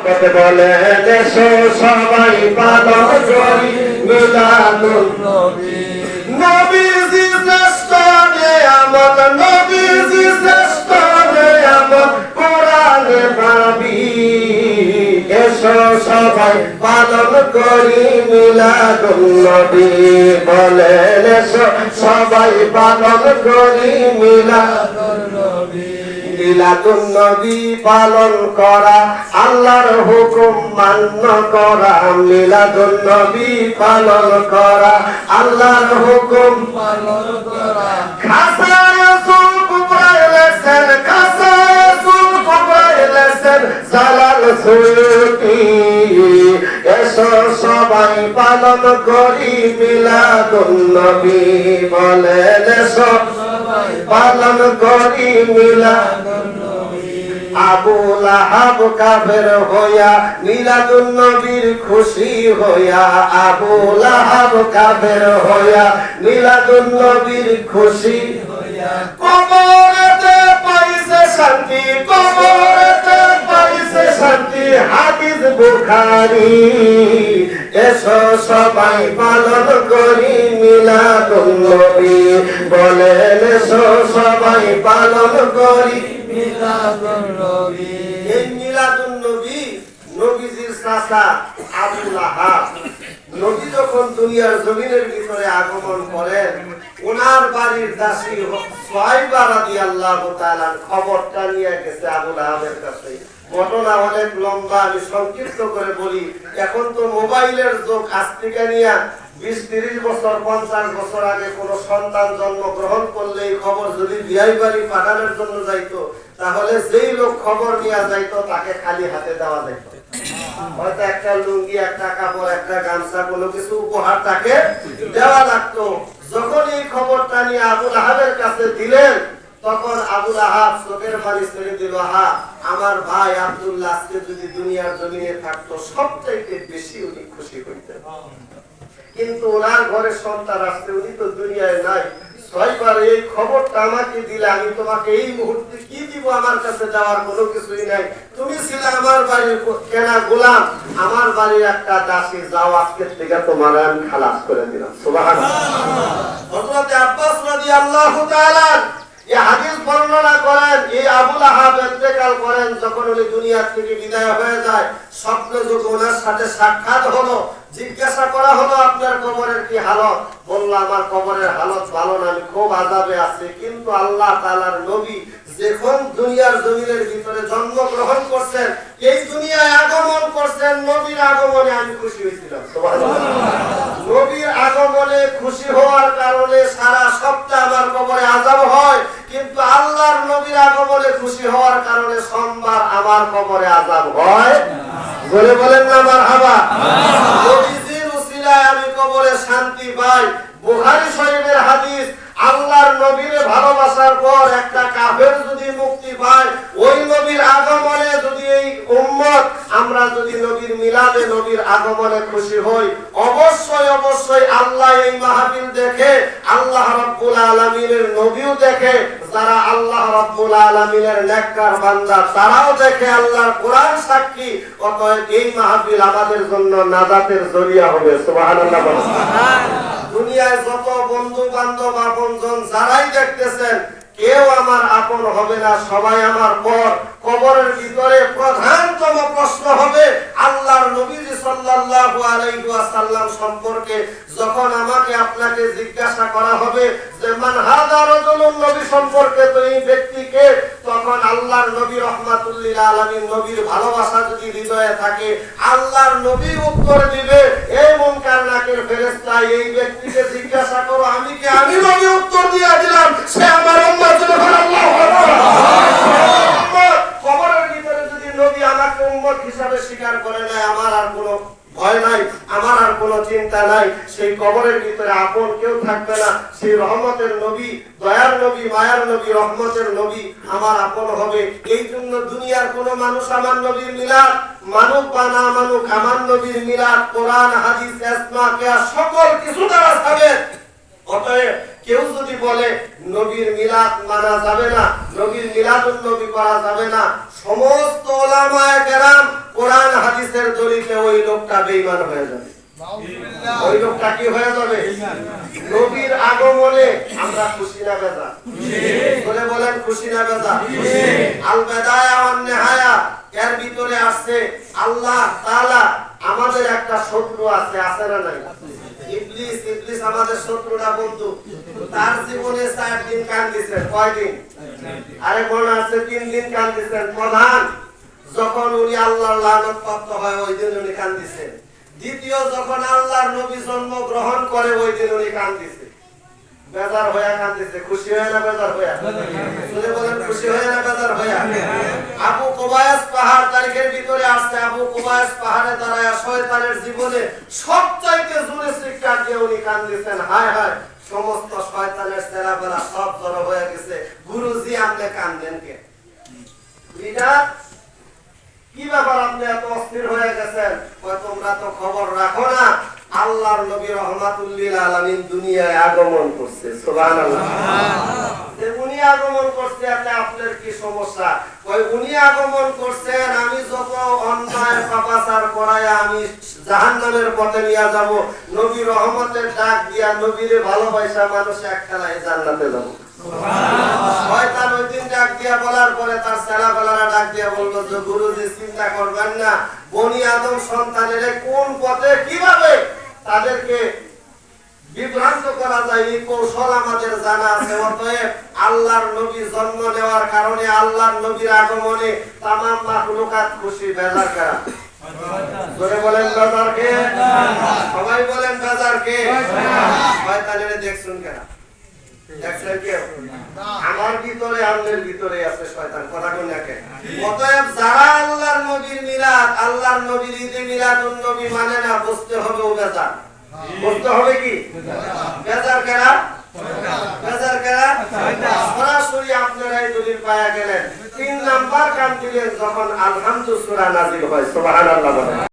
বলে দেশো সবাই পালন করি মিলাদুন নবী। নবীজি শ্রেষ্ঠ নিয়ামত, নবীজি শ্রেষ্ঠ নিয়ামত কোরআনে পাবি। এসো সবাই পালন করি মিলাদুন নবী। বলে এসো সবাই পালন করি মিলাদুন নবী। মিলাদুন নবী পালন করা আল্লাহর হুকুম মান্য করা। মিলাদুন নবী পালন করা আল্লাহর হুকুম পালন করা। খাসায় রাসূল কুবরাইলেছেন, খাসায় রাসূল কুবরাইলেছেন জালাল সুয়ুতি। এসো সবাই পালন করি মিলাদুন নবী। বলেন এসো সবাই পালন করি মিলাদুন নবী। আবু লাহাব কাফের হইয়া মিলাদুন নবীর খুশি হইয়া। আবু লাহাব কাফের হইয়া মিলাদুন নবীর খুশি হইয়া। কবরেতে পাইছে শান্তি, কবরেতে পাইছে শান্তি হাদিস বুখারী। এসো সবাই পালন করি মিলাদুন নবী। বলেন এসো সবাই পালন করি মিলাদুন নবী। এই মিলাদুন নবী নবীজির চাচা আবু লাহাব নবী যখন দুনিয়ার জমিনের ভিতরে আগমন করেন, ওনার বাড়ির দাসী সুহাইবা রাদিয়াল্লাহু তাআলা খবরটা নিয়ে গেছে আবু লাহাবের কাছে। ঘটনা অনেক লম্বা, আমি সংক্ষিপ্ত করে বলি। এখন তো মোবাইলের যুগ। আজ থেকে নিয়ে 20-30 বছর 50 বছর আগে কোন সন্তান জন্মগ্রহণ করলে এই খবর যদি বিয়ে বাড়ি পাঠানোর জন্য যাইতো, তাহলে যেই লোক খবর নিয়ে যাইতো তাকে খালি হাতে দেওয়া যাইতো। হয়তো একটা লুঙ্গি, একটা কাপড়, একটা গামছা, কোনো কিছু উপহার তাকে দেওয়া লাগতো। যখন এই খবরটা নিয়ে আবু লাহাবের কাছে দিলেন, তখন আবু লাহাব চোখের পানি ছেড়ে দিল। হা, আমার ভাই আব্দুল্লাহ আজকে যদি দুনিয়ার জমিনে থাকতো সবচাইতে বেশি উনি খুশি হইতেন। কিন্তু ওনার ঘরে সন্তান আসছে, উনি তো দুনিয়ায় নাই। ছয়বার এই খবরটা আমাকে দিলে আমি তোমাকে এই মুহূর্তে কি দিব? আমার কাছে যাওয়ার কোনো কিছুই নাই। তুমি ছিলে আমার বাড়ির কেনা গোলাম, আমার বাড়ির একটা দাসী। যাও, আজকের থেকে তোমার আমি খালাস করে দিলাম। সুবহানাল্লাহ। হযরত আব্বাস রাদিয়াল্লাহু তাআলা এই হাদিস বর্ণনা করেন, এই আবু লাহাব ইন্তেকাল করেন যখন উনি দুনিয়া থেকে বিদায় হয়ে যায়। স্বপ্নে যখন ওনার সাথে সাক্ষাৎ হলো, জিজ্ঞাসা করা হলো আপনার কবরের কি হালত? বলল আমার কবরের হালত ভালো না, আমি খুব আযাবে আছি। কিন্তু আল্লাহ তাআলার নবী যখন দুনিয়ার জমিনের ভিতরে জন্মগ্রহণ করছেন, এই দুনিয়ায় আগমন করছেন, নবীর আগমনে আমি খুশি হয়েছিলাম। সুবহানাল্লাহ। নবীর আগমনে খুশি হওয়ার কারণে সারা সপ্তাহ আমার কবরে আযাব হয়, কিন্তু আল্লাহর নবীর আগমনে খুশি হওয়ার কারণে সোমবার আমার কবরে আযাব হয়। বলে বলেন না মারহাবা। নবীজির উসিলায় আমি কবরে শান্তি পাই। বুখারী শরীফের হাদিস, আল্লাহর নবীর ভালোবাসার পর একটা কাফের যদি মুক্তি পায়, ওই নবীর আগমনে যদি এই উম্মত আমরা যদি নবীর মিলাদে নবীর আগমনে খুশি হই, অবশ্যই অবশ্যই আল্লাহ এই মাহফিল দেখে, আল্লাহ রাব্বুল আলামিনের নবীও দেখে। যারা আল্লাহ রাব্বুল আলামিনের নেককার বান্দা তারাও দেখে, আল্লাহর কোরআন সাক্ষী। অতএব এই মাহফিল আমাদের জন্য নাজাতের জরিয়া হবে। সুবহানাল্লাহ। দুনিয়ায় যত বন্ধু বান্ধব আপনজন যারাই দেখতেছেন, কেউ আমার আপন হবে না, সবাই আমার পর। কবরের ভিতরে প্রধানতম প্রশ্ন হবে আল্লাহর নবী সাল্লাল্লাহু আলাইহি ওয়াসাল্লাম সম্পর্কে। যখন আমাকে আপনাকে জিজ্ঞাসা করা হবে যে মান হাযা রাজুলুন, নবী সম্পর্কে তো এই ব্যক্তিকে, তখন আল্লাহর নবী রাহমাতুল লিল আলামিন, নবীর ভালোবাসা যদি হৃদয়ে থাকে, আল্লাহর নবী উত্তর দিবে, এই মুনকার নাকির ফেরেশতা এই ব্যক্তিকে জিজ্ঞাসা করো, আমি নবী উত্তর দিয়ে দিলাম, সে আমার উম্মত। সুবহানাল্লাহ। কবরের ভিতরে যদি নবী আমাকে উম্মত হিসাবে স্বীকার করে নেয়, আমার আর কোনো ভয় নাই, আমার আর কোনো চিন্তা নাই। সেই কবরের ভিতরে আপন কেউ থাকবে না। সেই রহমতের নবী, দয়ার নবী, মায়ার নবী, রহমতের নবী আমার আপন হবে। এই জন্য দুনিয়ার কোন মানুষ আমার নবীর মিলাদ মানুক বা না মানুক, আমার নবীর মিলাদ কোরআন হাদিস ইসলাম কিয়াস সকল কিছু দ্বারা সাবেত। অতএব কেউ যদি বলে নবীর মিলাদ মানা যাবে না, নবীর মিলাদুন নবী করা যাবে না, সমস্ত উলামায়ে কেরাম কোরআন কোরআনের দলিলে ওই লোকটা বেঈমান হয়ে যাবে। ওই লোকটা কি হয়ে যাবে? নবীর আগমনে আমরা খুশি না বেজা? বলে বলেন খুশি না বেজা? আল বিদায়া ওয়ান নিহায়া এর ভিতরে আসছে আল্লাহ তাআলা আমাদের একটা শত্রু আছে, আছে না নাই? ইবলিস। ইবলিস আমাদের শত্রু না বন্ধু? তার জীবনে 4 দিন কাঁদিয়েছেন। কয় দিন? আরে কোন আছে 3 দিন কাঁদিয়েছেন। প্রধান যখন উনি আল্লাহর লানত প্রাপ্ত হয় ওই দিন উনি কাঁদিয়েছেন। দ্বিতীয় যখন আল্লাহর নবী জন্ম গ্রহণ করে ওই দিন উনি কাঁদিয়েছেন। বেজার হয়ে কাঁদিয়েছে। খুশি হয়ে না বেজার হয়ে? শুনে বলেন খুশি হয়ে না বেজার হয়ে? আবু কুবায়স পাহাড় তারিখের ভিতরে আসছে। আবু কুবায়স পাহাড়ে দাঁড়ায় শয়তানের জীবনে সবচাইতে জোরে চিৎকার দিয়ে উনি কাঁদিয়েছেন। হায় হায়, সমস্ত শয়তানের ছেলেবেলা সব জড়ো হয়ে গেছে। গুরুজি আপনি কাঁদেন কে? এটা কি ব্যাপার, আপনি এত অস্থির হয়ে গেছেন? তোমরা তো খবর রাখো না, আল্লাহর নবী রহমাতুল লিল আলামিন দুনিয়ায় আগমন করছে। সুবহানাল্লাহ। যে উনি আগমন করছে এতে আপনার কি সমস্যা? ওই উনি আগমন করছেন, আমি যত অন্যায় পাপাচার করায় আমি জাহান্নামের পথে নিয়ে যাব, নবী রহমতের ডাক দিয়া নবীরে ভালোবাসা মানুষ এক খেলায় জান্নাতে যাব। শয়তান ওই দিন ডাক দিয়া বলার পরে তার ছেলেবেলারা ডাক দিয়া বলল যে গুরুজি চিন্তা করবেন না, বনি আদম সন্তানের কোন পথে কিভাবে তাদেরকে বিভ্রান্ত করা যায় এই কৌশল আমাদের জানা আছে। অতএব আল্লাহর নবী জন্ম নেওয়ার কারণে আল্লাহর নবীর আগমনে তামাম মাখলুকাত খুশি। বেজার কারা? জোরে বলেন বেজার কে? সবাই বলেন বেজার কে? শয়তানের দেখছেন কেন? দেখছেন কেউ? আমার ভিতরে আপনার ভিতরে আছে শয়তান। কথা কোন নাকে? অতএব যারা আল্লাহর নবীর মিলাদ, আল্লাহর নবীর ঈদে মিলাদুন নবী মানে না, বুঝতে হবে ও বেজার। বুঝতে হবে কি বেজার কেনা? বেজার কেনা? সরাসরি আপনারা এই দলিল পাওয়া গেলেন। 3 নাম্বার কাম দিলেন যখন আলহামদুলিল্লাহ সূরা নাযিল হয়। সুবহানাল্লাহ।